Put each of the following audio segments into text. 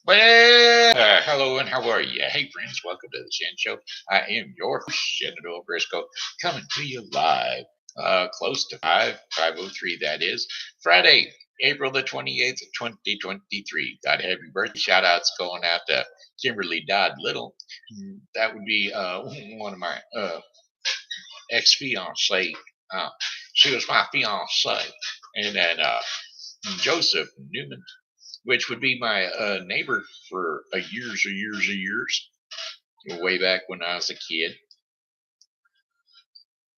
Well, hello and how are you? Hey, friends, welcome to the Shen Show. I am your host, Shen, coming to you live, close to 5:03. That is Friday, April the 28th, 2023. God, happy birthday! Shout outs going out to Kimberly Dodd Little. That would be one of my ex fiancee. She was my fiance, and then Joseph Newman, which would be my neighbor for years, way back when I was a kid.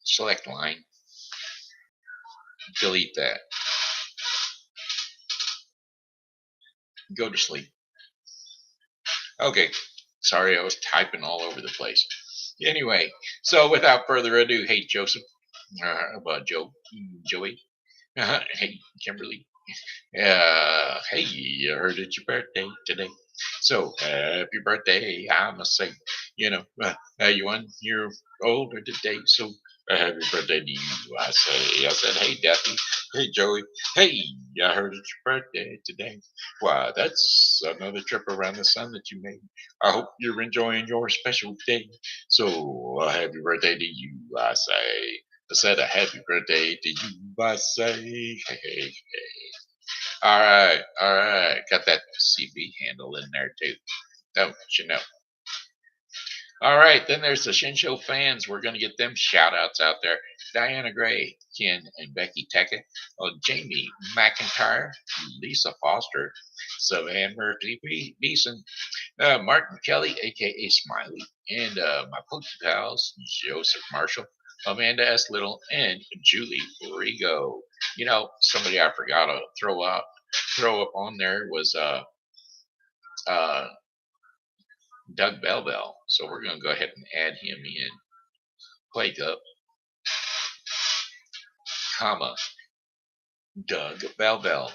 Select line. Delete that. Go to sleep. Okay. Sorry, I was typing all over the place. Anyway, so without further ado, hey, Joseph. About Joey. Hey, Kimberly. Hey, I heard it's your birthday today. So, happy birthday, I must say. You 1 year older today. So, happy birthday to you, I say. I said, hey, Daffy. Hey, Joey. Hey, I heard it's your birthday today. Why, that's another trip around the sun that you made. I hope you're enjoying your special day. So, happy birthday to you, I say. I said a happy birthday to you, I say. Hey. All right. Got that CB handle in there too. Don't you know? All right, then there's the Shen Show fans. We're going to get them shout outs out there. Diana Gray, Ken and Becky Tackett, Jamie McIntyre, Lisa Foster, Savann Murphy Beason, Martin Kelly, a.k.a. Smiley, and my Pokey pals, Joseph Marshall, Amanda S. Little, and Julie Regot. Somebody I forgot to throw up on there was Doug Bellbell. So we're going to go ahead and add him in. Wake up, comma, Doug Bellbell.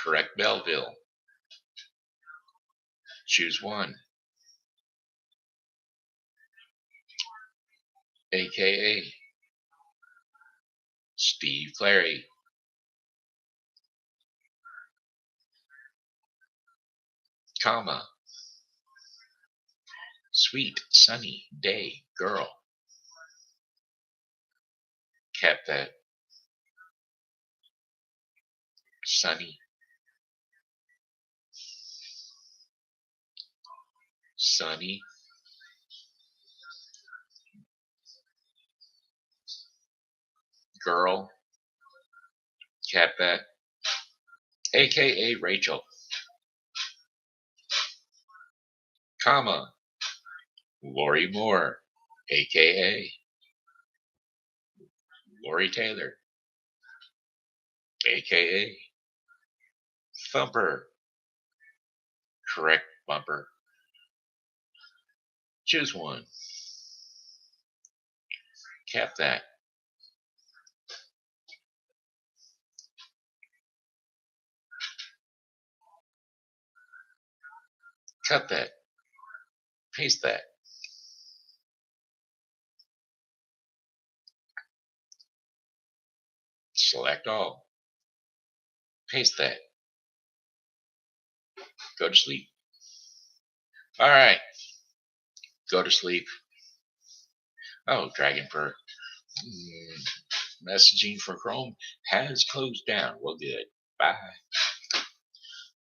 Correct Belleville. Choose one. a.k.a. Steve Clary. Comma. Sweet sunny day girl. Cap that. Sunny. Sunny. Girl. Cap that. a.k.a. Rachel. Comma. Lori Moore. a.k.a. Lori Taylor. a.k.a. Thumper. Correct bumper. Choose one. Cap that. Cut that. Paste that. Select all. Paste that. Go to sleep. All right. Go to sleep. Oh, Dragon Fur. Messaging for Chrome has closed down. Well, good. Bye.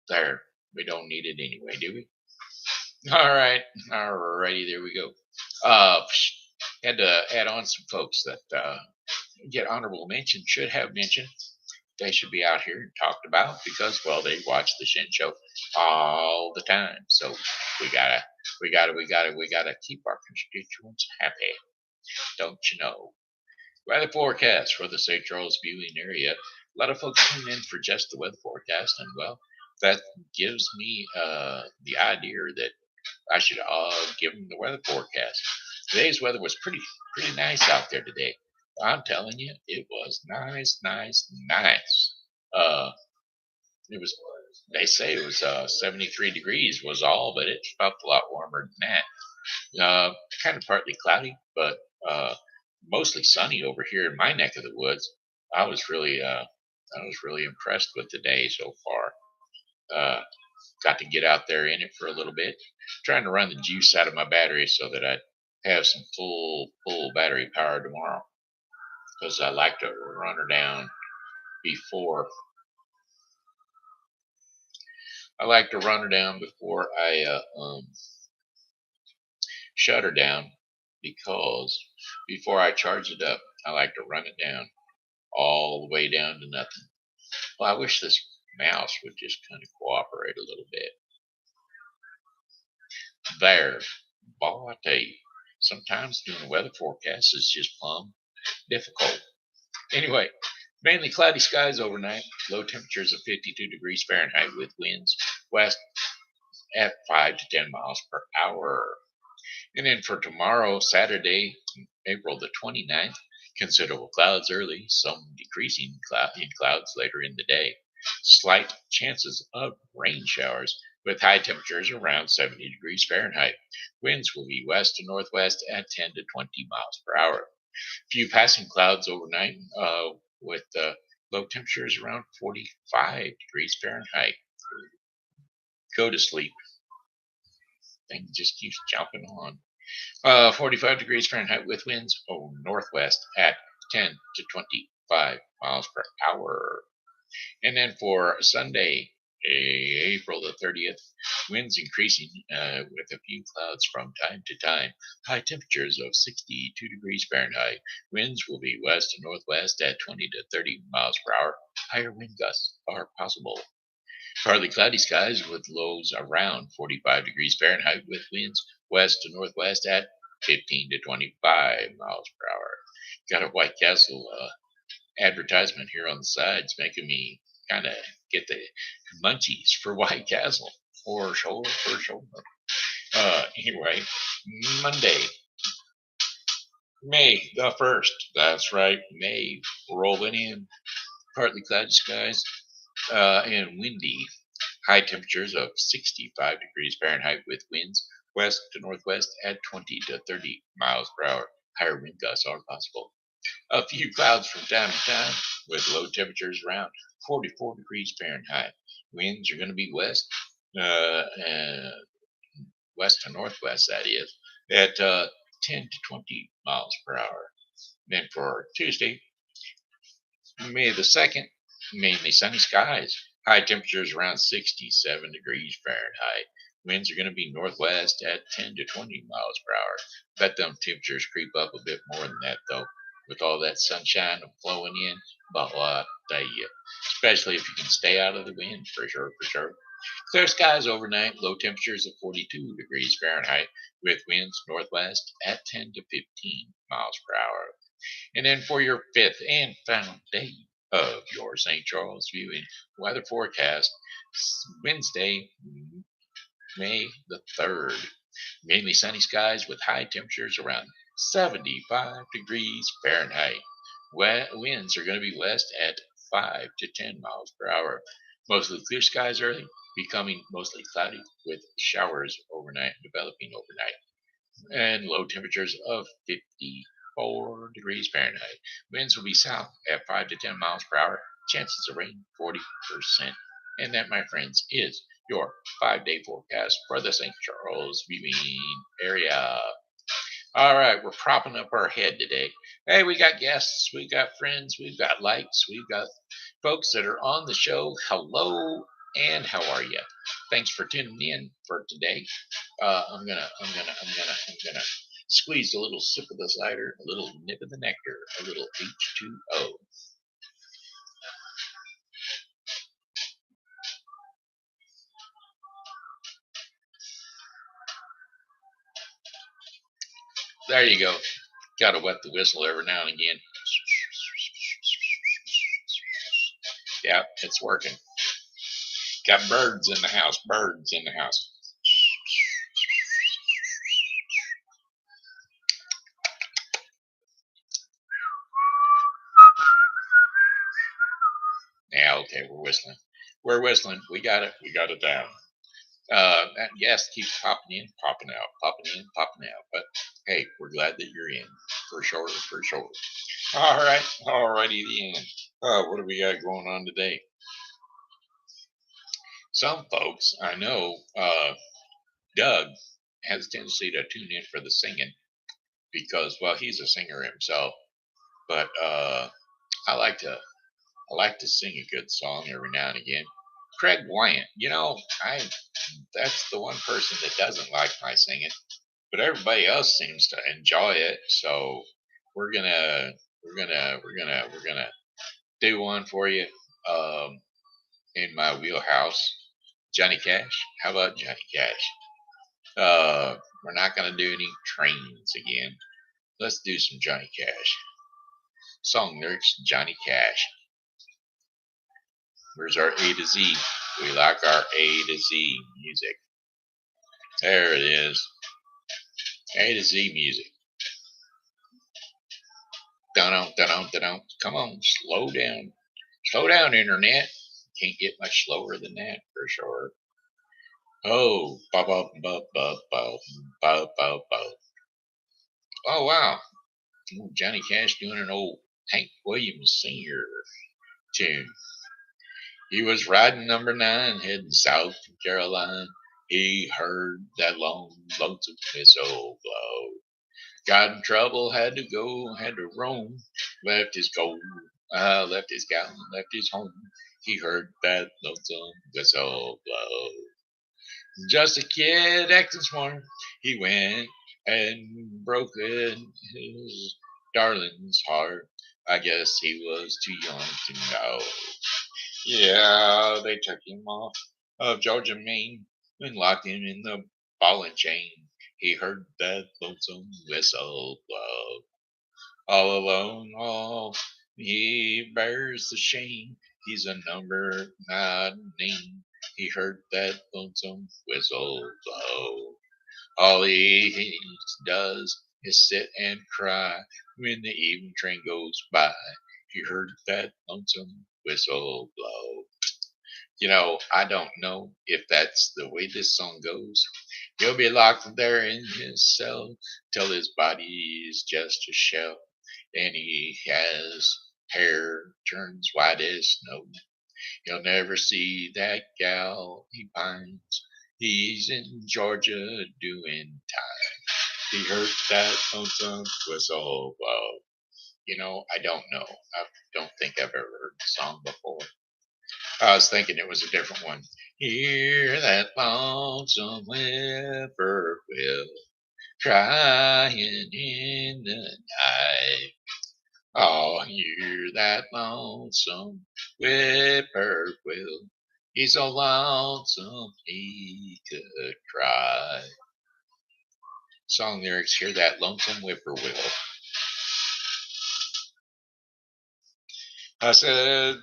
There. We don't need it anyway, do we? All right. Alrighty. There we go. Had to add on some folks that get honorable mention, should have mentioned. They should be out here and talked about because, well, they watch the Shen Show all the time. So we gotta keep our constituents happy. Don't you know? Weather forecast for the St. Charles viewing area. A lot of folks tune in for just the weather forecast, and well, that gives me the idea that I should give them the weather forecast. Today's weather was pretty nice out there today. I'm telling you, it was nice. It was. They say it was 73 degrees was all, but it felt a lot warmer than that. Kind of partly cloudy, but mostly sunny over here in my neck of the woods. I was really impressed with the day so far. Got to get out there in it for a little bit. Trying to run the juice out of my battery so that I have some full battery power tomorrow. Because I like to run her down before. I like to run her down before I shut her down, because before I charge it up, I like to run it down all the way down to nothing. Well, I wish this mouse would just kind of cooperate a little bit. There, boy, I tell you, sometimes doing a weather forecast is just plumb difficult. Anyway, mainly cloudy skies overnight, low temperatures of 52 degrees Fahrenheit with winds west at 5 to 10 miles per hour. And then for tomorrow, Saturday, April the 29th, considerable clouds early, some decreasing in clouds later in the day. Slight chances of rain showers with high temperatures around 70 degrees Fahrenheit. Winds will be west to northwest at 10 to 20 miles per hour. Few passing clouds overnight with low temperatures around 45 degrees Fahrenheit. Go to sleep. Thing just keeps jumping on. 45 degrees Fahrenheit with winds northwest at 10 to 25 miles per hour. And then for Sunday, April the 30th, winds increasing with a few clouds from time to time. High temperatures of 62 degrees Fahrenheit. Winds will be west to northwest at 20 to 30 miles per hour. Higher wind gusts are possible. Partly cloudy skies with lows around 45 degrees Fahrenheit with winds west to northwest at 15 to 25 miles per hour. Got a White Castle advertisement here on the sides making me kind of get the munchies for White Castle. For sure. Anyway, Monday, May the 1st. That's right, May rolling in. Partly cloudy skies and windy. High temperatures of 65 degrees Fahrenheit with winds west to northwest at 20 to 30 miles per hour. Higher wind gusts are possible. A few clouds from time to time with low temperatures around 44 degrees Fahrenheit. Winds are going to be west to northwest, that is, at 10 to 20 miles per hour. Then for Tuesday, May the 2nd, mainly sunny skies. High temperatures around 67 degrees Fahrenheit. Winds are going to be northwest at 10 to 20 miles per hour. Bet them temperatures creep up a bit more than that, though, with all that sunshine flowing in. But I'll tell you, especially if you can stay out of the wind, for sure. Clear skies overnight, low temperatures of 42 degrees Fahrenheit, with winds northwest at 10 to 15 miles per hour. And then for your 5th and final day of your St. Charles viewing weather forecast, Wednesday, May the 3rd. Mainly sunny skies with high temperatures around 75 degrees Fahrenheit. Winds are going to be west at 5 to 10 miles per hour. Mostly clear skies early, becoming mostly cloudy with showers overnight, developing overnight. And low temperatures of 54 degrees Fahrenheit. Winds will be south at 5 to 10 miles per hour. Chances of rain 40%. And that, my friends, is your 5-day forecast for the St. Charles viewing area. All right, we're propping up our head today. Hey, we got guests, we got friends, we've got likes, we've got folks that are on the show. Hello, and how are you? Thanks for tuning in for today. I'm gonna squeeze a little sip of the cider, a little nip of the nectar, a little H2O. There you go. Gotta wet the whistle every now and again. Yeah, it's working. Got birds in the house. Yeah, okay, we're whistling. We got it down. That guest keeps popping in, popping out. But hey, we're glad that you're in, for sure. All right, alrighty then. What do we got going on today? some folks I know, Doug has a tendency to tune in for the singing because, well, he's a singer himself. But I like to I like to sing a good song every now and again. Craig Wyant, I that's the one person that doesn't like my singing, but everybody else seems to enjoy it. So we're gonna we're gonna do one for you in my wheelhouse. Johnny Cash. How about Johnny Cash? We're not gonna do any trains again. Let's do some Johnny Cash. Song lyrics, Johnny Cash. Where's our A to Z? We like our A to Z music. There it is. A to Z music. Dun dun dun. Come on, slow down. Slow down, internet. Can't get much slower than that for sure. Oh, ba ba ba ba ba ba ba ba. Oh wow, Johnny Cash doing an old Hank Williams Sr. tune. He was riding number 9, heading south from Caroline. He heard that long, lonesome whistle blow. Got in trouble, had to go, had to roam. Left his gold, left his gal, left his home. He heard that lonesome whistle blow. Just a kid acting smart. He went and broke his darling's heart. I guess he was too young to know. Yeah, they took him off of Georgia, Maine, and locked him in the ball and chain. He heard that lonesome whistle blow. All alone, all he bears the shame. He's a number not named. He heard that lonesome whistle blow. All he does is sit and cry when the evening train goes by. He heard that lonesome whistle blow. I don't know if that's the way this song goes. He'll be locked there in his cell till his body is just a shell, and he has hair turns white as snow. He'll never see that gal he finds. He's in Georgia doing time. He heard that lonesome whistle blow. I don't know. I don't think I've ever heard the song before. I was thinking it was a different one. Hear that lonesome whippoorwill crying in the night. Oh, hear that lonesome whippoorwill. He's so lonesome he could cry. Song lyrics, hear that lonesome whippoorwill. I said,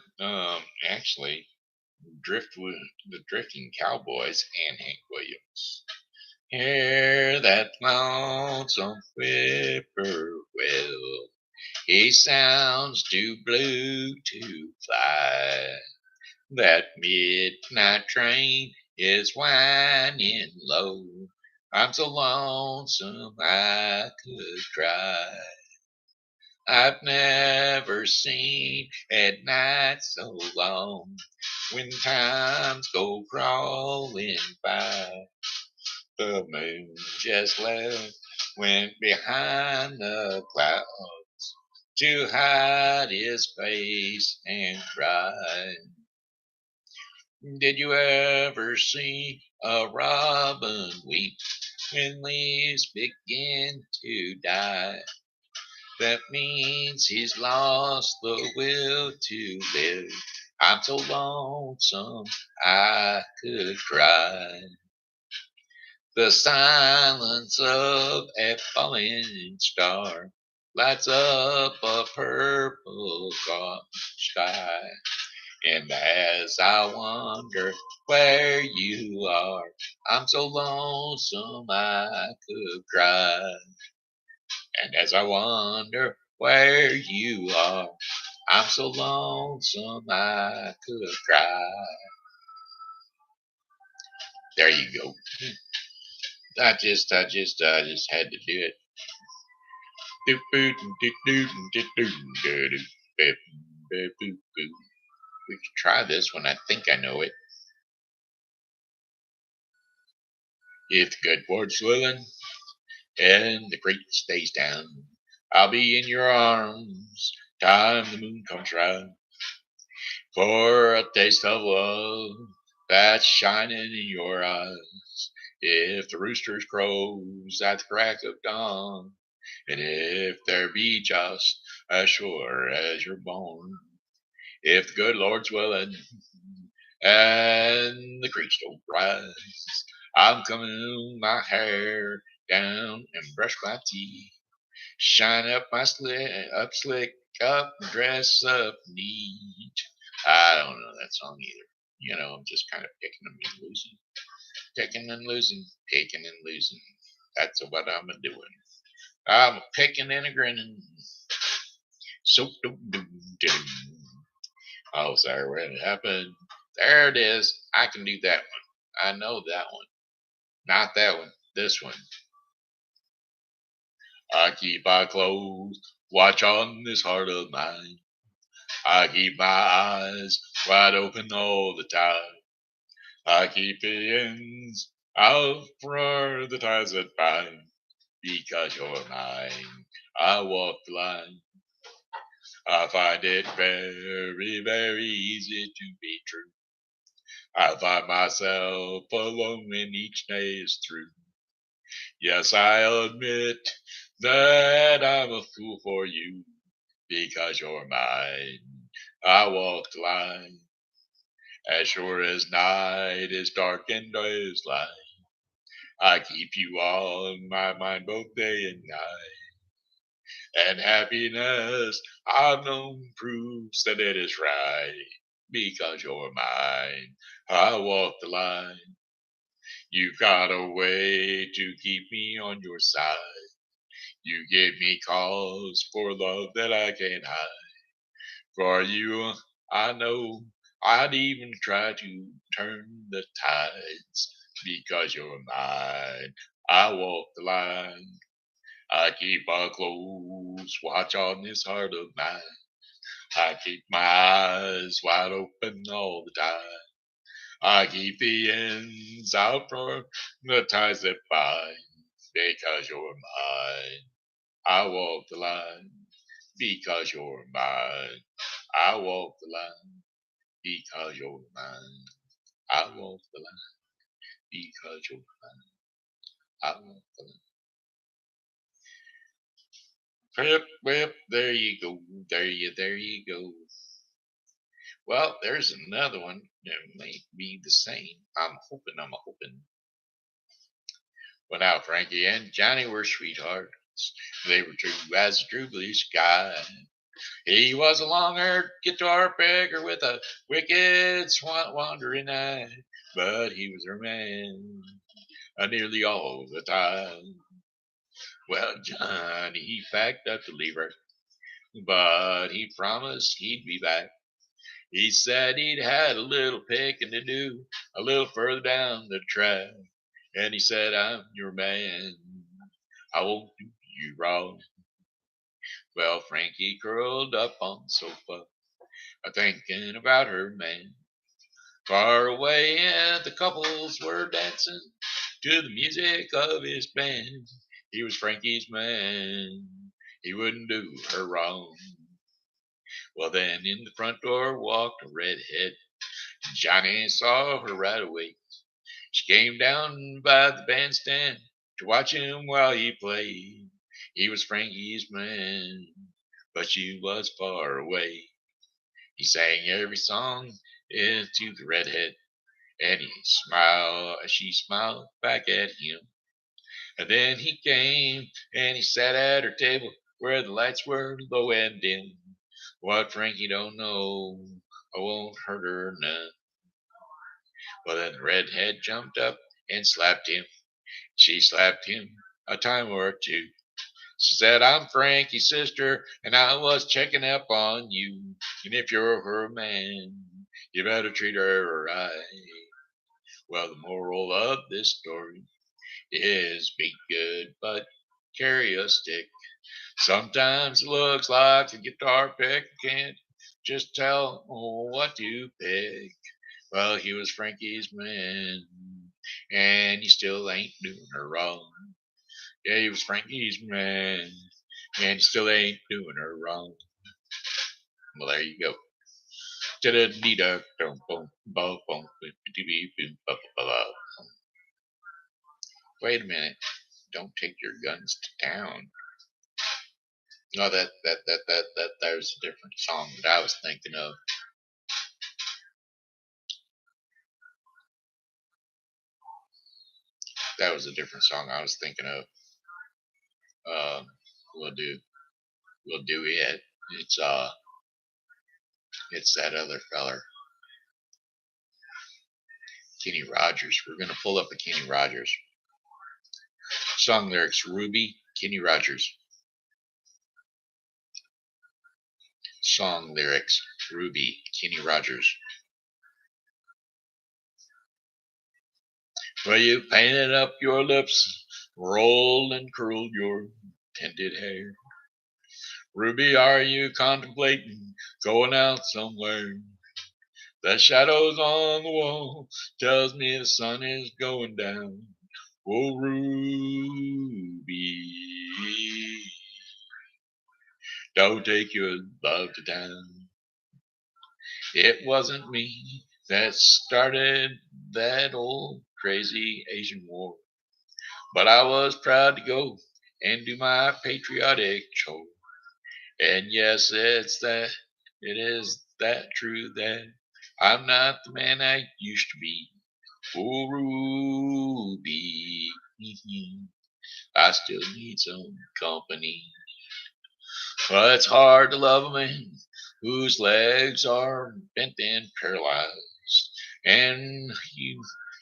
actually, the Drifting Cowboys and Hank Williams. Hear that lonesome whippoorwill. He sounds too blue to fly. That midnight train is whining low. I'm so lonesome I could cry. I've never seen at night so long when times go crawling by. The moon just left, went behind the clouds to hide his face and cry. Did you ever see a robin weep when leaves begin to die? That means he's lost the will to live. I'm so lonesome I could cry. The silence of a falling star lights up a purple sky. And as I wonder where you are, I'm so lonesome I could cry. And as I wonder where you are, I'm so lonesome I could cry. There you go. I just had to do it. We could try this one. I think I know it. If the good Lord's willing and the creek stays down, I'll be in your arms time the moon comes round. For a taste of love that's shining in your eyes. If the rooster crows at the crack of dawn, and if there be just as sure as you're born, if the good Lord's willing and the creeks don't rise, I'm coming my hair down and brush my teeth, shine up my slick up, dress up neat. I don't know that song either. You know, I'm just kind of picking and losing, picking and losing, picking and losing. That's what I'm doing. I'm a picking and a grinning. So do do do. Oh, sorry, what happened? There it is. I can do that one. I know that one. Not that one. This one. I keep my clothes, watch on this heart of mine. I keep my eyes wide open all the time. I keep the ends out for the ties that bind. Because you're mine, I walk the line. I find it very, very easy to be true. I find myself alone when each day is through. Yes, I admit that I'm a fool for you. Because you're mine, I walk the line. As sure as night is dark and day is light, I keep you on my mind both day and night. And happiness I've known proves that it is right. Because you're mine, I walk the line. You've got a way to keep me on your side. You give me cause for love that I can't hide. For you, I know I'd even try to turn the tides. Because you're mine, I walk the line. I keep a close watch on this heart of mine. I keep my eyes wide open all the time. I keep the ends out from the ties that bind. Because you're mine, I walk the line. Because you're mine, I walk the line. Because you're mine, I walk the line. Because you're mine, I walk the line. Whip, whip, there you go. There you go. Well, there's another one that may be the same. I'm hoping. Well, now, Frankie and Johnny were sweethearts. They were true as a true blue sky. He was a long-haired guitar picker with a wicked, wandering eye. But he was her man nearly all the time. Well, Johnny, he packed up to leave her, but he promised he'd be back. He said he'd had a little picking to do a little further down the track. And he said, I'm your man. I won't do you wrong. Well, Frankie curled up on the sofa, thinking about her man. Far away, and the couples were dancing to the music of his band. He was Frankie's man. He wouldn't do her wrong. Well, then in the front door walked a redhead. Johnny saw her right away. She came down by the bandstand to watch him while he played. He was Frankie's man, but she was far away. He sang every song into the redhead, and she smiled back at him. And then he came and he sat at her table where the lights were low and dim. What Frankie don't know, I won't hurt her none. Well, then the redhead jumped up and slapped him. She slapped him a time or two. She said, I'm Frankie's sister, and I was checking up on you. And if you're her man, you better treat her right. Well, the moral of this story is be good, but carry a stick. Sometimes it looks like a guitar pick can't just tell what to pick. Well, he was Frankie's man. and he still ain't doing her wrong. Yeah, he was Frankie's man, and he still ain't doing her wrong. Well, there you go. Wait a minute. Don't take your guns to town. No, there's a different song that I was thinking of. That was a different song I was thinking of. We'll do it. It's that other feller, Kenny Rogers. We're gonna pull up a Kenny Rogers song lyrics. Ruby, Kenny Rogers. Song lyrics. Ruby, Kenny Rogers. Well, you painted up your lips, rolled and curled your tinted hair. Ruby, are you contemplating going out somewhere? The shadows on the wall tells me the sun is going down. Oh, Ruby, don't take your love to town. It wasn't me that started that old crazy Asian war, but I was proud to go and do my patriotic chore. And yes, it is that true that I'm not the man I used to be. Oh, Ruby, I still need some company. Well, it's hard to love a man whose legs are bent and paralyzed, and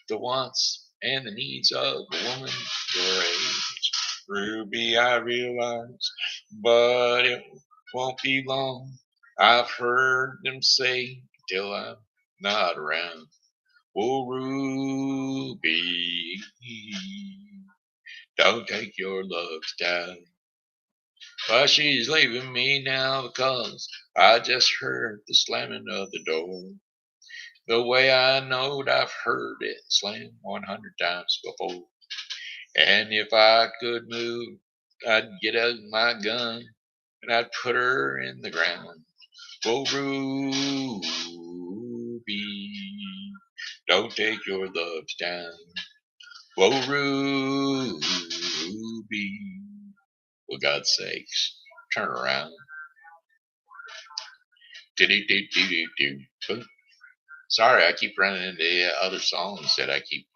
the wants and the needs of a woman your age. Ruby, I realize, but it won't be long. I've heard them say till I'm not around. Oh, Ruby, don't take your looks down. But she's leaving me now because I just heard the slamming of the door. The way I knowed I've heard it slam 100 times before. And if I could move, I'd get out my gun and I'd put her in the ground. Oh, Ruby, don't take your loves down. Oh, Ruby, for God's sakes, turn around. Sorry, I keep running into other songs that I keep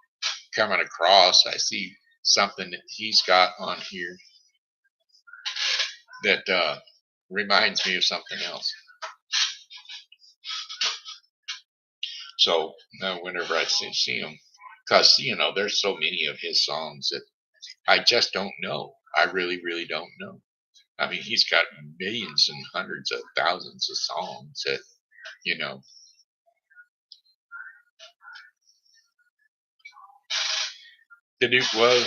coming across. I see something that he's got on here that reminds me of something else. So whenever I see him, because there's so many of his songs that I just don't know. I really, really don't know. I mean, he's got millions and hundreds of thousands of songs that, the dude was,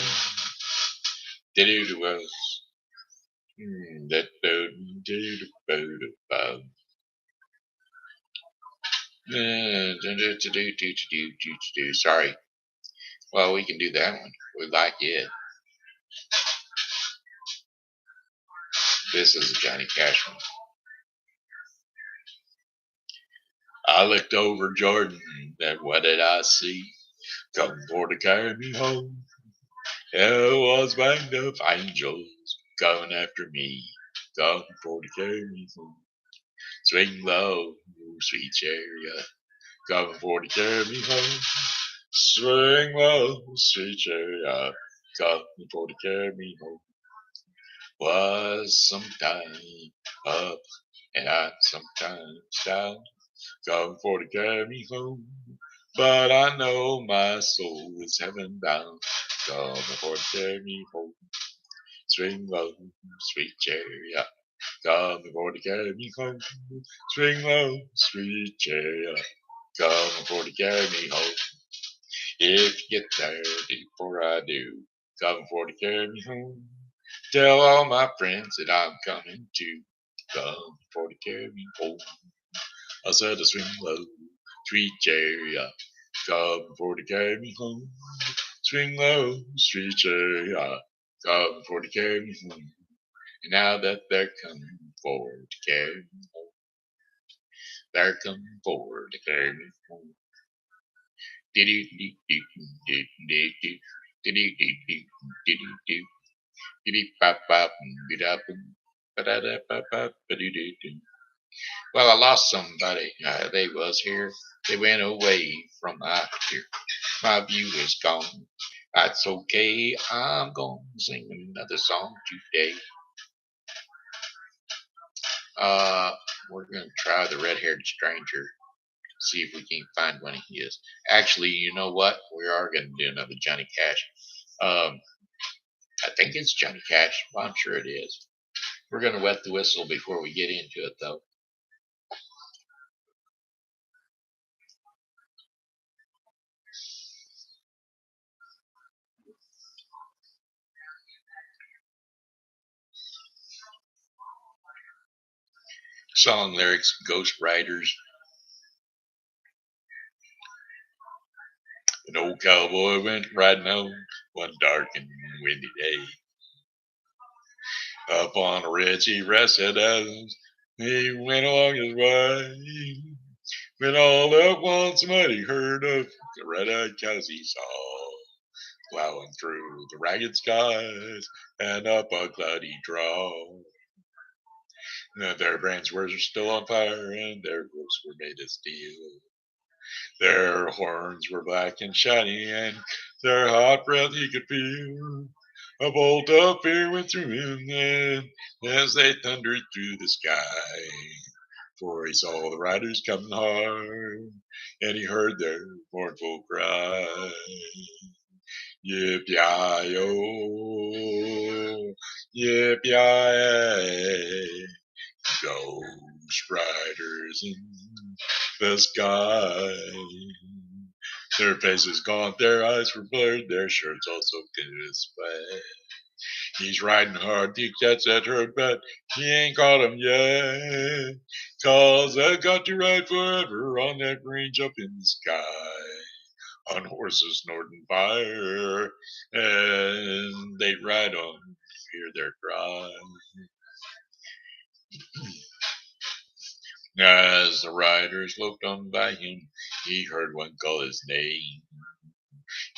sorry. Well, we can do that one. We like it. This is a Johnny Cash one. I looked over Jordan, and what did I see? Come for to carry me home. There was a band of angels coming after me. Come for to carry me home. Swing low, sweet chariot. Come for to carry me home. Swing low, sweet chariot. Come for to carry me home. Was sometime up and I'm sometimes down. Come for to carry me home. But I know my soul is heaven bound. Come for to carry me home. Swing low, sweet chariot. Come for to carry me home. Swing low, sweet chariot. Come for to carry me home. If you get there before I do, come for to carry me home. Tell all my friends that I'm coming to. Come for to carry me home. I said to swing low, sweet chariot. Come for to carry me home. Swing low, street chariot. Come for to carry me home. And now that they're coming forward to carry me home. They're coming forward to carry me home. Well, I lost somebody. They was here. They went away from out here. My view is gone. That's okay. I'm gonna sing another song today. We're gonna try the red-haired stranger. See if we can find one he is. Actually, you know what? We are gonna do another Johnny Cash. I think it's Johnny Cash. Well, I'm sure it is. We're gonna wet the whistle before we get into it, though. Song lyrics: Ghost Riders. An old cowboy went riding home one dark and windy day. Up on a ridge he rested as he went along his way. When all at once mighty herd of red-eyed cows he saw, plowing through the ragged skies and up a cloudy draw. Their brands were still on fire and their roofs were made of steel. Their horns were black and shiny and their hot breath he could feel. A bolt of fear went through him then as they thundered through the sky. For he saw the riders coming hard and he heard their mournful cry. Yip-yi-yo, yip-yi-yi, ghost riders in the sky. Their faces gaunt, their eyes were blurred, their shirts all soaked in sweat. He's riding hard to catch that herd, but he ain't caught 'em yet. 'Cause they've got to ride forever on that range up in the sky. On horses snorting fire, and they ride on, hear their cry. As the riders looked on by him, he heard one call his name.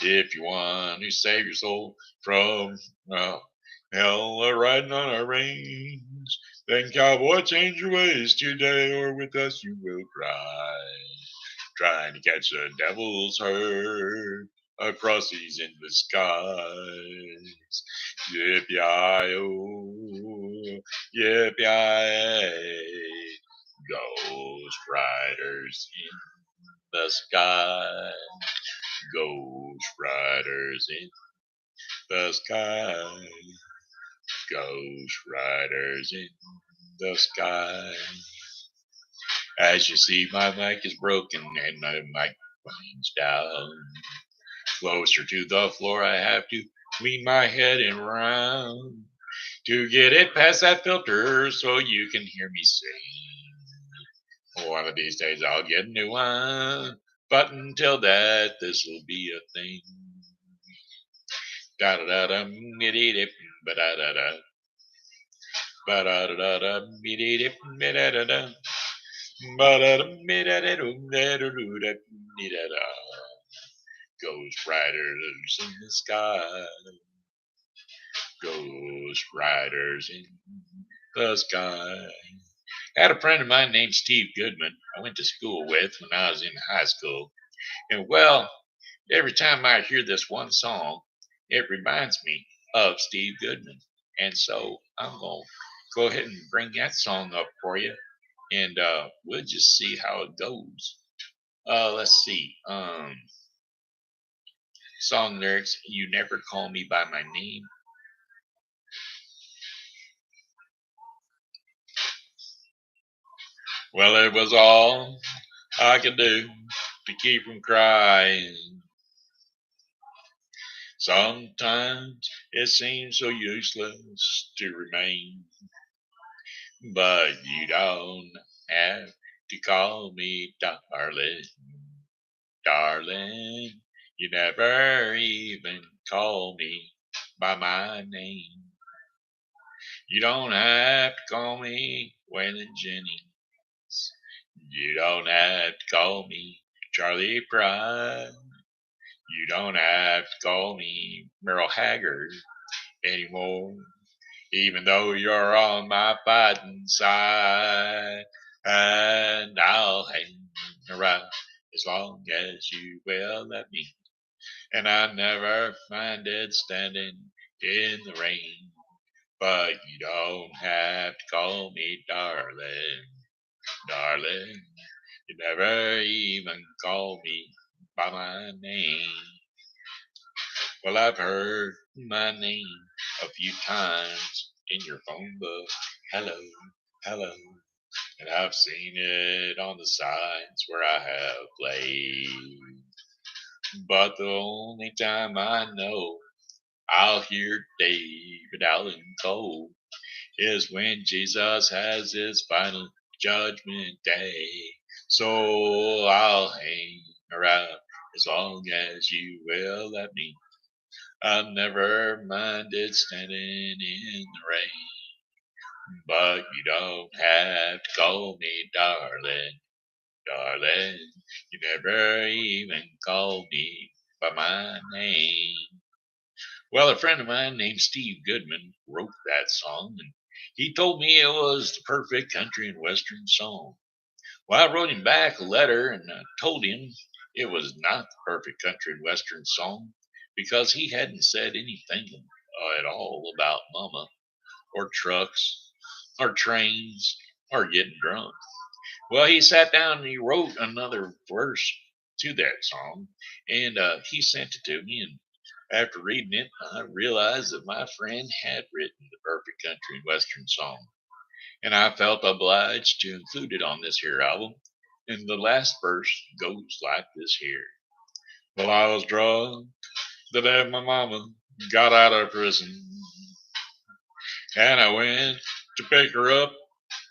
If you want to save your soul from hell riding on our range, then cowboy, change your ways today, or with us you will cry. Trying to catch the devil's herd across these endless skies. Yip-yi-yo, yip-yi-yi, ghost riders in the sky. Ghost riders in the sky. Ghost riders in the sky. As you see, my mic is broken and my mic winds down. Closer to the floor, I have to lean my head and round to get it past that filter so you can hear me sing. One of these days I'll get a new one, but until that, this will be a thing. Da da da da, middy dip, ba da da da, ba da da da da, middy dip, ba da da da, ba da da da da da da. Ghost riders in the sky. Ghost riders in the sky. I had a friend of mine named Steve Goodman I went to school with when I was in high school. And well, every time I hear this one song, it reminds me of Steve Goodman. And so I'm going to go ahead and bring that song up for you. And we'll just see how it goes. Let's see. Song lyrics: You never call me by my name. Well, it was all I could do to keep from crying. Sometimes it seems so useless to remain, but you don't have to call me darling, darling, you never even call me by my name. You don't have to call me Waylon Jennings. You don't have to call me Charlie Pride. You don't have to call me Merle Haggard anymore, even though you're on my fighting side. And I'll hang around as long as you will let me. And I never minded standing in the rain. But you don't have to call me darling, darling. You never even call me by my name. Well, I've heard my name a few times in your phone book. Hello, hello. And I've seen it on the signs where I have played. But the only time I know I'll hear David Allen Cole is when Jesus has his final judgment day. So I'll hang around as long as you will let me. I've never minded standing in the rain, but you don't have to call me darling, darling. You never even called me by my name. Well, a friend of mine named Steve Goodman wrote that song, and he told me it was the perfect country and western song. Well, I wrote him back a letter and told him it was not the perfect country and western song because he hadn't said anything at all about mama or trucks or trains or getting drunk. Well, he sat down and he wrote another verse to that song, and he sent it to me. And after reading it, I realized that my friend had written the perfect country and western song, and I felt obliged to include it on this here album. And the last verse goes like this here. Well, I was drunk the day my mama got out of prison, and I went to pick her up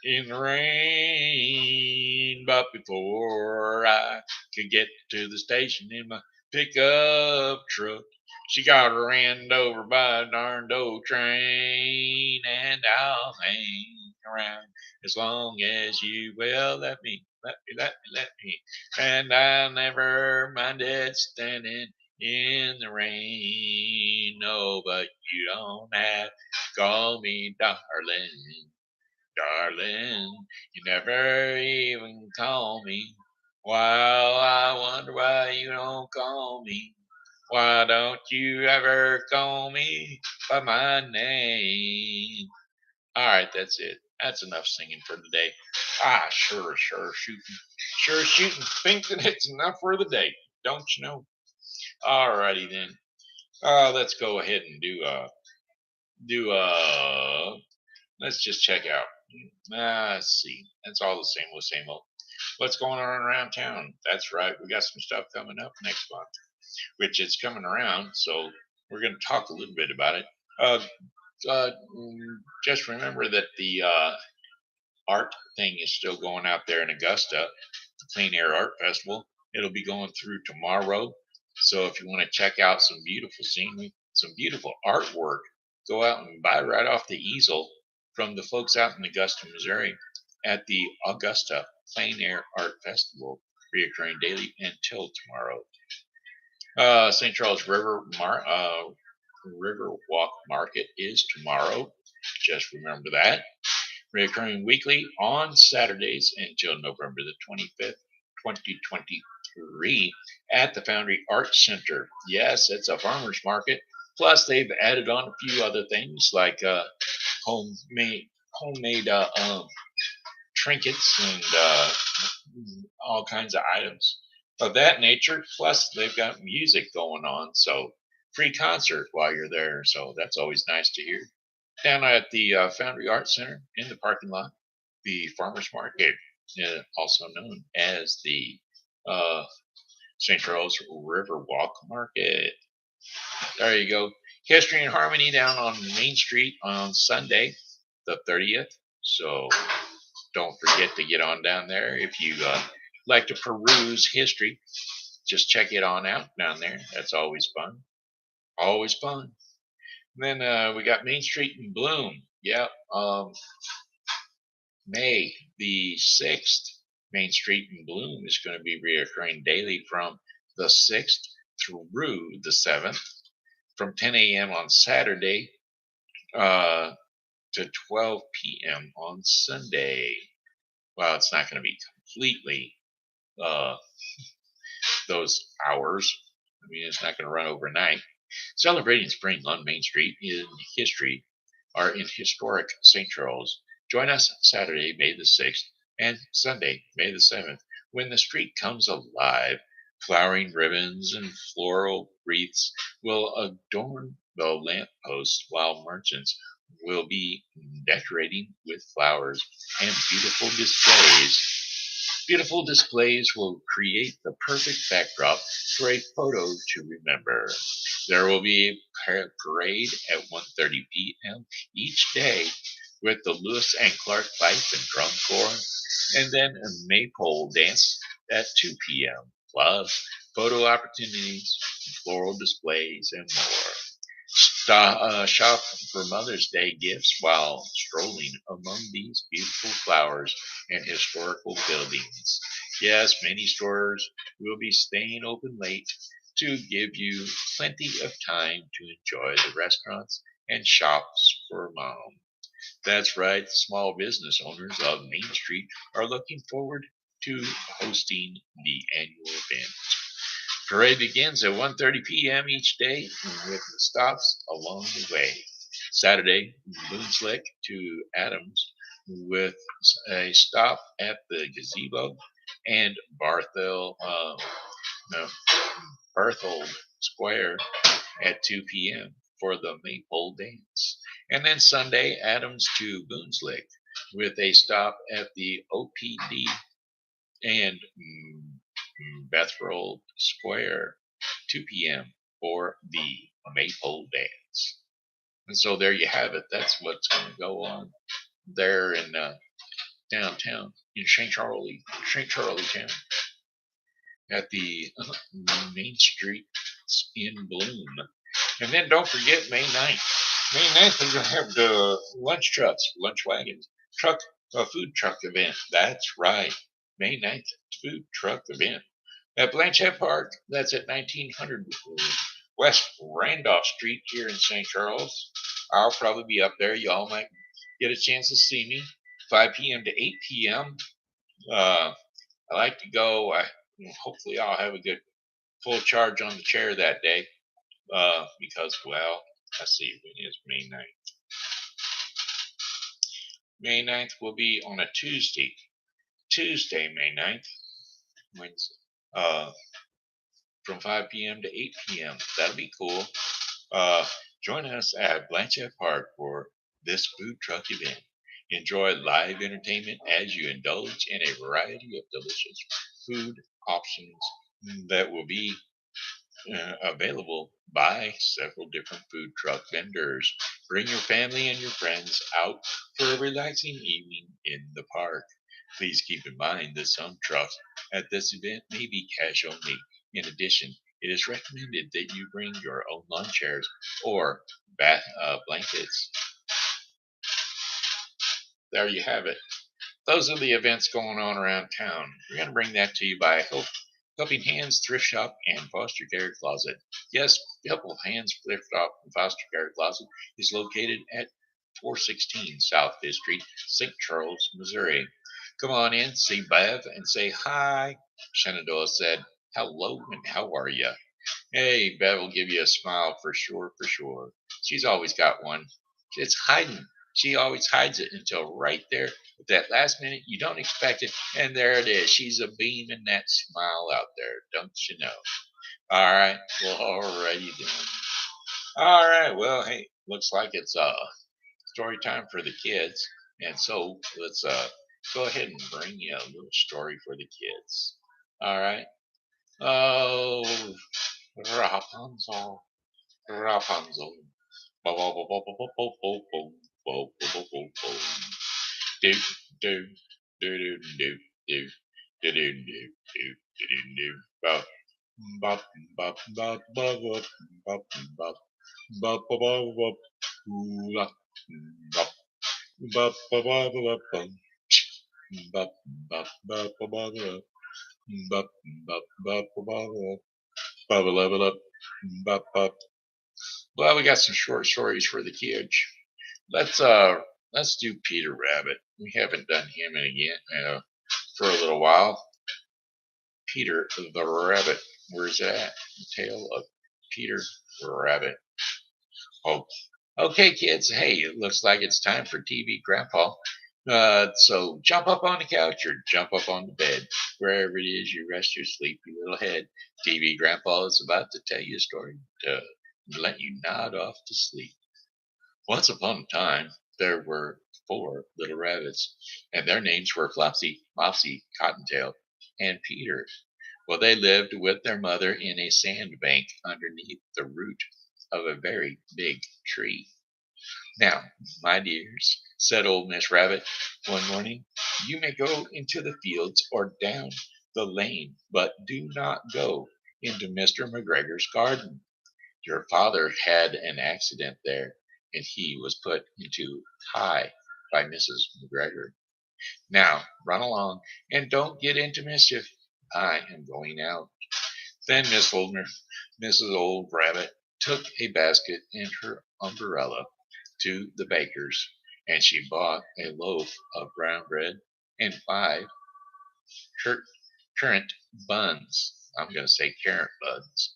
in the rain. But before I could get to the station in my pickup truck, she got ran over by a darned old train. And I'll hang around as long as you will let me, let me, let me, let me. And I never minded standing in the rain. No, but you don't have to call me darling, darling. You never even call me. Well, I wonder why you don't call me. Why don't you ever call me by my name? All right, that's it. That's enough singing for today. Sure shooting. Think that it's enough for the day, don't you know? All righty then. Let's go ahead and do. Let's just check out. Let's see. That's all the same old. What's going on around town? That's right. We got some stuff coming up next month, which is coming around. So we're going to talk a little bit about it. Uh, uh, just remember that the art thing is still going out there in Augusta, the Clean Air Art Festival. It'll be going through tomorrow. So if you want to check out some beautiful scenery, some beautiful artwork, go out and buy right off the easel from the folks out in Augusta, Missouri at the Augusta Plein Air Art Festival, reoccurring daily until tomorrow. St. Charles River Walk Market is tomorrow. Just remember that. Reoccurring weekly on Saturdays until November the 25th, 2023 at the Foundry Arts Center. Yes, it's a farmer's market. Plus, they've added on a few other things like homemade trinkets and all kinds of items of that nature. Plus, they've got music going on, so free concert while you're there. So that's always nice to hear. Down at the Foundry Arts Center in the parking lot, the Farmers Market, also known as the St. Charles River Walk Market. There you go. History and Harmony down on Main Street on Sunday, the 30th. So don't forget to get on down there if you like to peruse history. just check it on out down there. That's always fun. Always fun. And then we got Main Street in Bloom. Yep. May the 6th, Main Street in Bloom is going to be reoccurring daily from the 6th through the 7th, from 10 a.m. on Saturday to 12 p.m. on Sunday. Well, it's not going to be completely those hours. I mean, it's not going to run overnight. Celebrating spring on Main Street in history are in historic St. Charles. Join us Saturday, May the 6th, and Sunday, May the 7th, when the street comes alive. Flowering ribbons and floral wreaths will adorn the lampposts, while merchants will be decorating with flowers and beautiful displays. Beautiful displays will create the perfect backdrop for a photo to remember. There will be a parade at 1:30 p.m. each day with the Lewis and Clark Fife and Drum Corps, and then a maypole dance at 2 p.m., plus photo opportunities, floral displays, and more. Shop for Mother's Day gifts while strolling among these beautiful flowers and historical buildings. Yes, many stores will be staying open late to give you plenty of time to enjoy the restaurants and shops for mom. That's right, small business owners of Main Street are looking forward to hosting the annual event. Parade begins at 1:30 p.m. each day with stops along the way. Saturday, Boonslick to Adams with a stop at the gazebo, and Barthold Square at 2 p.m. for the Maypole Dance. And then Sunday, Adams to Boonslick with a stop at the OPD and Bethrold Square, 2 p.m. for the Maypole Dance. And so there you have it. That's what's going to go on there in downtown in St. Charlie Town at the Main Street in Bloom. And then don't forget May 9th. May 9th, we're going to have the lunch trucks, lunch wagons, food truck event. That's right. May 9th, food truck event. At Blanchette Park, that's at 1900 West Randolph Street here in St. Charles. I'll probably be up there. Y'all might get a chance to see me. 5 p.m. to 8 p.m. I like to go. Hopefully, I'll have a good full charge on the chair that day because, well, let's see, when is May 9th? May 9th will be on a Tuesday. Tuesday, May 9th. Wednesday. From 5 p.m. to 8 p.m. That'll be cool. Join us at Blanchette Park for this food truck event. Enjoy live entertainment as you indulge in a variety of delicious food options that will be available by several different food truck vendors. Bring your family and your friends out for a relaxing evening in the park. Please keep in mind that some trucks at this event may be cash only. In addition, it is recommended that you bring your own lawn chairs or bath blankets. There you have it. Those are the events going on around town. We're going to bring that to you by Helping Hands Thrift Shop and Foster Care Closet. Yes, Helping Hands Thrift Shop and Foster Care Closet is located at 416 South 5th Street, St. Charles, Missouri. Come on in, see Bev, and say hi. Shenandoah said, hello, and how are you? Hey, Bev will give you a smile for sure, for sure. She's always got one. It's hiding. She always hides it until right there at that last minute. You don't expect it, and there it is. She's a beaming that smile out there, don't you know? All right. Well, alrighty then. All right. Well, hey, looks like it's story time for the kids, and so let's go ahead and bring you a little story for the kids. All right. Oh, Rapunzel, Rapunzel. Bo bo bo bo bo bo bo bo bo bo bo bo bo. Do do do do do do do do do do do do. Bop, bop, bop, bop, bop, bop, bop, bop, bop, bop, bop, bop, bop, bop, bop, bop, bop. Bop, bop, bop, bop, bop, bop. Bop, bop, bop, bop, bop. Bop, level up. Bop, bop. Well, we got some short stories for the kids. Let's let's do Peter Rabbit. We haven't done him for a little while. Peter the Rabbit. Where's that? The tale of Peter the Rabbit. Oh, okay, kids. Hey, it looks like it's time for TV Grandpa. So jump up on the couch or jump up on the bed, wherever it is you rest your sleepy little head. TV Grandpa is about to tell you a story to let you nod off to sleep. Once upon a time, there were 4 little rabbits, and their names were Flopsy, Mopsy, Cottontail, and Peter. Well, they lived with their mother in a sandbank underneath the root of a very big tree. Now, my dears, said old Miss Rabbit one morning, you may go into the fields or down the lane, but do not go into Mr. McGregor's garden. Your father had an accident there, and he was put into high by Mrs. McGregor. Now, run along and don't get into mischief. I am going out. Then Mrs. Old Rabbit took a basket and her umbrella to the baker's, and she bought a loaf of brown bread and 5 currant buns. I'm going to say currant buns.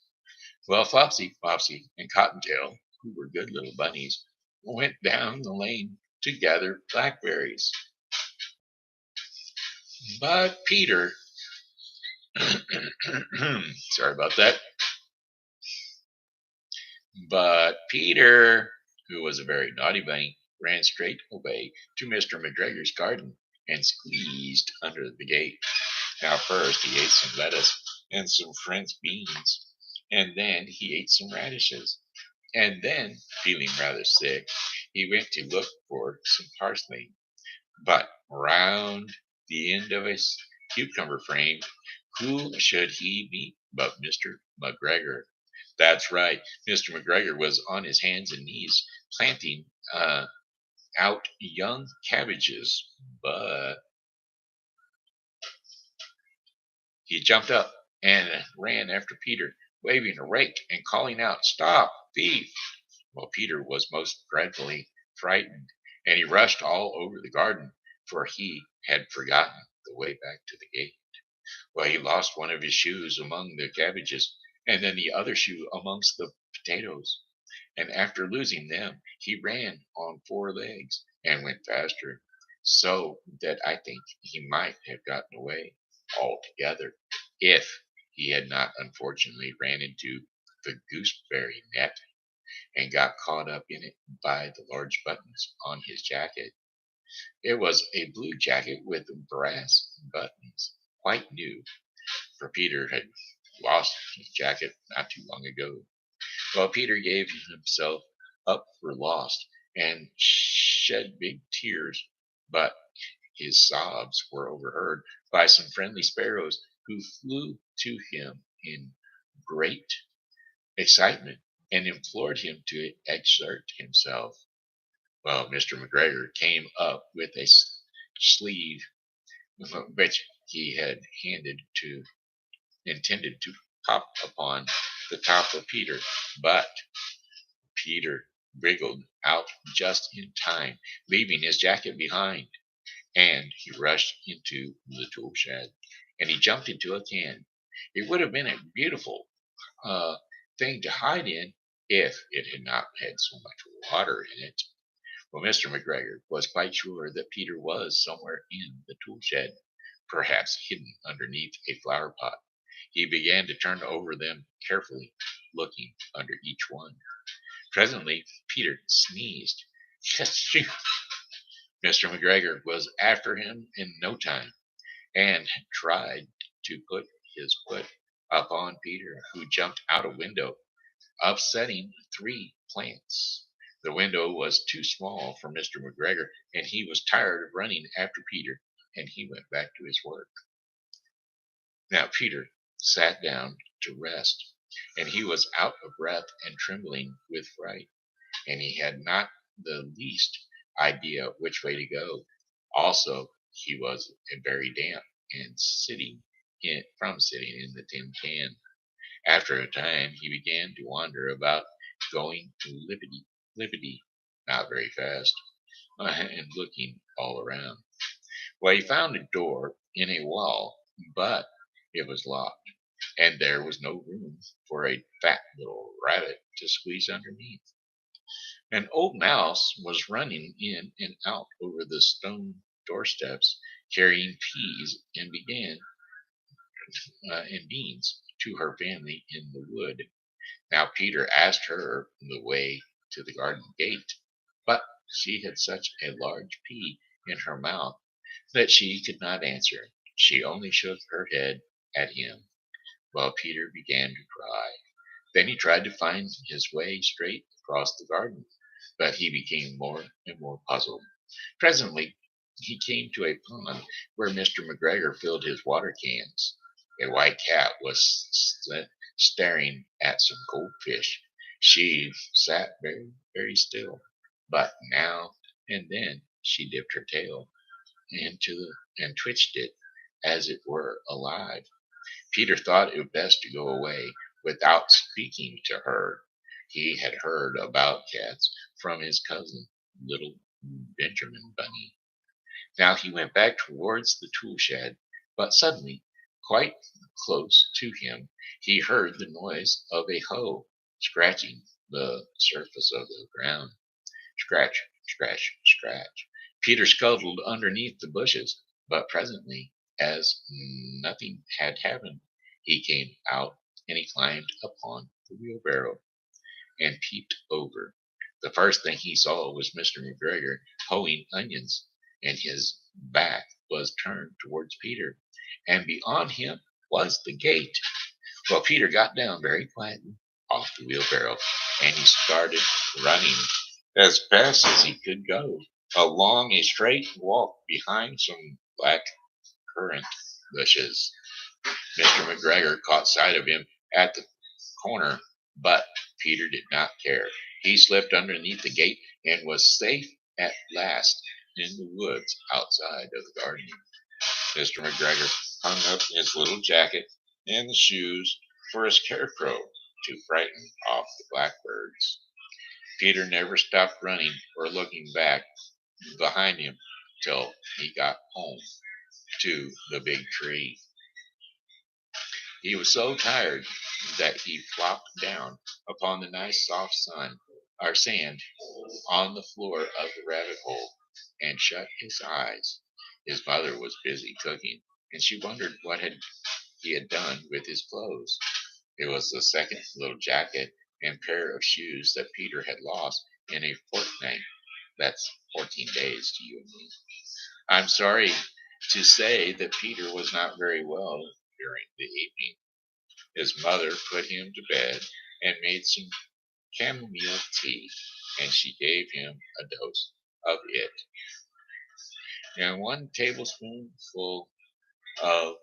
Well, Flopsy, Flopsy, and Cottontail, who were good little bunnies, went down the lane to gather blackberries. But Peter, sorry about that. But Peter, who was a very naughty bunny, ran straight away to Mr. McGregor's garden and squeezed under the gate. Now, first he ate some lettuce and some French beans, and then he ate some radishes. And then, feeling rather sick, he went to look for some parsley. But round the end of his cucumber frame, who should he meet but Mr. McGregor? That's right, Mr. McGregor was on his hands and knees planting out young cabbages, but he jumped up and ran after Peter, waving a rake and calling out, "Stop, thief!" Well, Peter was most dreadfully frightened, and he rushed all over the garden, for he had forgotten the way back to the gate. Well, he lost one of his shoes among the cabbages, and then the other shoe amongst the potatoes. And after losing them, he ran on 4 legs and went faster, so that I think he might have gotten away altogether if he had not unfortunately ran into the gooseberry net and got caught up in it by the large buttons on his jacket. It was a blue jacket with brass buttons, quite new, for Peter had lost his jacket not too long ago. Well, Peter gave himself up for lost and shed big tears, but his sobs were overheard by some friendly sparrows who flew to him in great excitement and implored him to exert himself. Well, Mr. McGregor came up with a sleeve which he had intended to pop upon the top of Peter, but Peter wriggled out just in time, leaving his jacket behind, and he rushed into the tool shed, and he jumped into a can. It would have been a beautiful thing to hide in if it had not had so much water in it. Well, Mr. McGregor was quite sure that Peter was somewhere in the tool shed, perhaps hidden underneath a flower pot. He began to turn over them carefully, looking under each one. Presently, Peter sneezed. Mr. McGregor was after him in no time, and tried to put his foot upon Peter, who jumped out a window, upsetting 3 plants. The window was too small for Mr. McGregor, and he was tired of running after Peter, and he went back to his work. Now, Peter sat down to rest, and he was out of breath and trembling with fright, and he had not the least idea which way to go. Also, he was very damp and sitting in the tin can. After a time, he began to wander about, going lippity, not very fast, and looking all around. Well, he found a door in a wall, but it was locked, and there was no room for a fat little rabbit to squeeze underneath. An old mouse was running in and out over the stone doorsteps, carrying peas and beans to her family in the wood. Now Peter asked her the way to the garden gate, but she had such a large pea in her mouth that she could not answer. She only shook her head at him, while Peter began to cry. Then he tried to find his way straight across the garden, but he became more and more puzzled. Presently, he came to a pond where Mr. McGregor filled his water cans. A white cat was staring at some goldfish. She sat very, very still, but now and then she dipped her tail into and twitched it as it were alive. Peter thought it best to go away without speaking to her. He had heard about cats from his cousin, little Benjamin Bunny. Now he went back towards the tool shed, but suddenly, quite close to him, he heard the noise of a hoe scratching the surface of the ground. Scratch, scratch, scratch. Peter scuttled underneath the bushes, but presently, as nothing had happened, he came out and he climbed upon the wheelbarrow and peeped over. The first thing he saw was Mr. McGregor hoeing onions, and his back was turned towards Peter, and beyond him was the gate. Well, Peter got down very quietly off the wheelbarrow, and he started running as fast as he could go along a straight walk behind some black currant bushes. Mr. McGregor caught sight of him at the corner, but Peter did not care. He slipped underneath the gate and was safe at last in the woods outside of the garden. Mr. McGregor hung up his little jacket and the shoes for a scarecrow to frighten off the blackbirds. Peter never stopped running or looking back behind him till he got home to the big tree. He was so tired that he flopped down upon the nice soft sand on the floor of the rabbit hole and shut his eyes. His mother was busy cooking, and she wondered what he had done with his clothes. It was the second little jacket and pair of shoes that Peter had lost in a fortnight. That's 14 days to you and me. I'm sorry to say that Peter was not very well during the evening. His mother put him to bed and made some chamomile tea, and she gave him a dose of it. And 1 tablespoonful of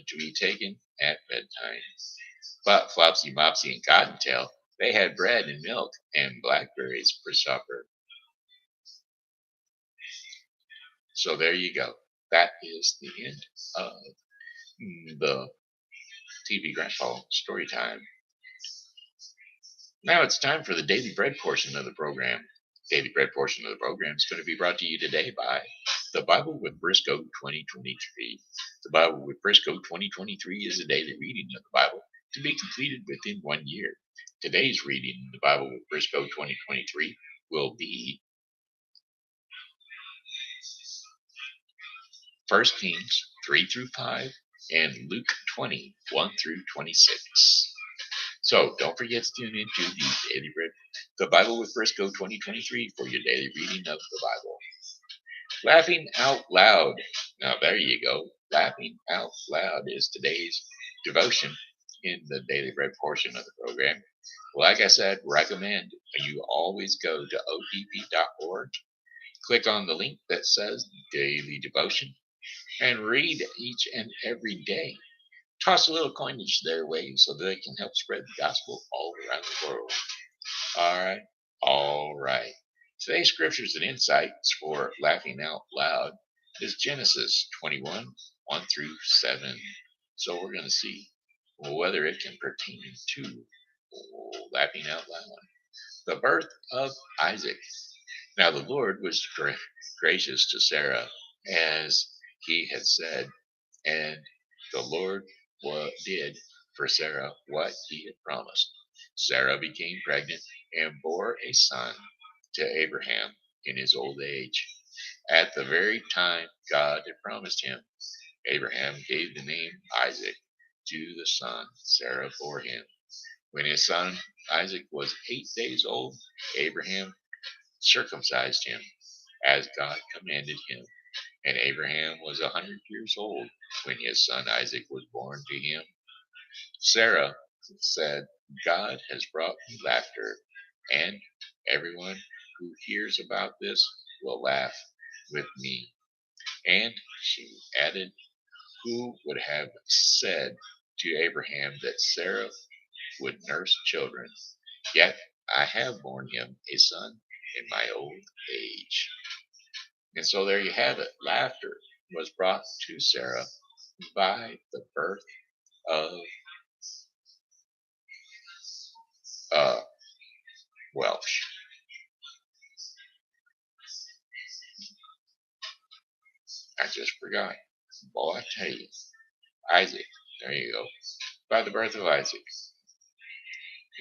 to be taken at bedtime. But Flopsy, Mopsy, and Cottontail, they had bread and milk and blackberries for supper. So there you go. That is the end of the TV Grandpa story time. Now it's time for the Daily Bread portion of the program. Daily Bread portion of the program is going to be brought to you today by the Bible with Briscoe 2023. The Bible with Briscoe 2023 is a daily reading of the Bible to be completed within 1 year. Today's reading in the Bible with Briscoe 2023 will be 1 Kings 3 through 5 and Luke 20, 1 through 26. So don't forget to tune into the Daily Bread, the Bible with Briscoe 2023 for your daily reading of the Bible. Laughing out loud. Now there you go. Laughing out loud is today's devotion in the Daily Bread portion of the program. Like I said, recommend you always go to odp.org, click on the link that says Daily Devotion, and read each and every day. toss a little coinage their way so that they can help spread the gospel all around the world. All right. All right. Today's scriptures and insights for laughing out loud is Genesis 21, 1 through 7. So we're going to see whether it can pertain to laughing out loud. The birth of Isaac. Now the Lord was gracious to Sarah, as he had said, and the Lord did for Sarah what he had promised. Sarah became pregnant and bore a son to Abraham in his old age. At the very time God had promised him, Abraham gave the name Isaac to the son Sarah bore him. When his son Isaac was 8 days old, Abraham circumcised him as God commanded him. And Abraham was 100 years old when his son Isaac was born to him. Sarah said, God has brought me laughter, and everyone who hears about this will laugh with me. And she added, who would have said to Abraham that Sarah would nurse children? Yet I have borne him a son in my old age. And so there you have it. Laughter was brought to Sarah by the birth of Welsh. I just forgot. Boy, I tell you. Isaac. There you go. By the birth of Isaac.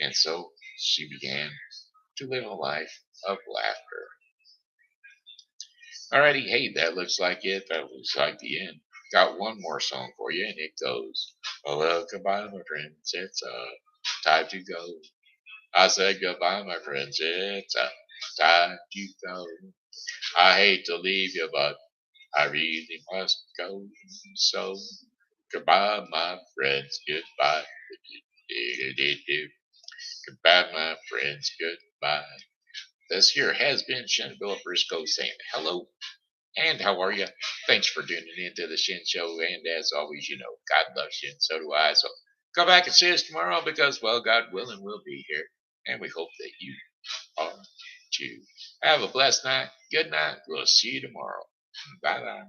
And so she began to live a life of laughter. Alrighty, hey, that looks like it. That looks like the end. Got one more song for you, and it goes, oh, well, goodbye, my friends. It's time to go. I said goodbye, my friends. It's time to go. I hate to leave you, but I really must go. So goodbye, my friends. Goodbye. Goodbye, my friends. Goodbye. This here has been Shen, a.k.a. saying hello and how are you? Thanks for tuning in to the Shen Show. And as always, you know, God loves you and so do I. So come back and see us tomorrow because, well, God willing, we'll be here. And we hope that you are too. Have a blessed night. Good night. We'll see you tomorrow. Bye-bye.